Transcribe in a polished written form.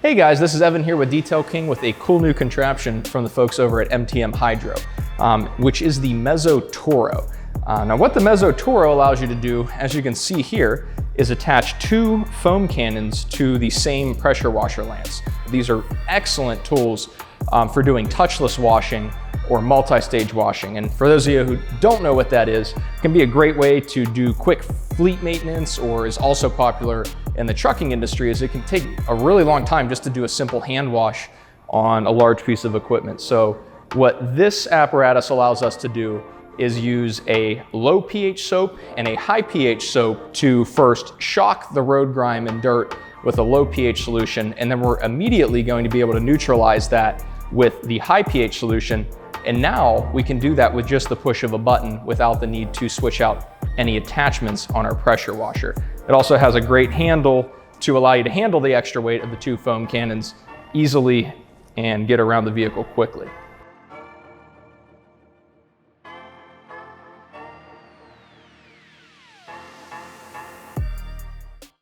Hey guys, this is Evan here with Detail King with a cool new contraption from the folks over at MTM Hydro, which is the Mezzo Toro. Now what the Mezzo Toro allows you to do, as you can see here, is attach two foam cannons to the same pressure washer lance. These are excellent tools for doing touchless washing or multi-stage washing. And for those of you who don't know what that is, it can be a great way to do quick fleet maintenance, or is also popular in the trucking industry, as it can take a really long time just to do a simple hand wash on a large piece of equipment. So what this apparatus allows us to do is use a low pH soap and a high pH soap to first shock the road grime and dirt with a low pH solution, and then we're immediately going to be able to neutralize that with the high pH solution. And now we can do that with just the push of a button without the need to switch out any attachments on our pressure washer. It also has a great handle to allow you to handle the extra weight of the two foam cannons easily and get around the vehicle quickly.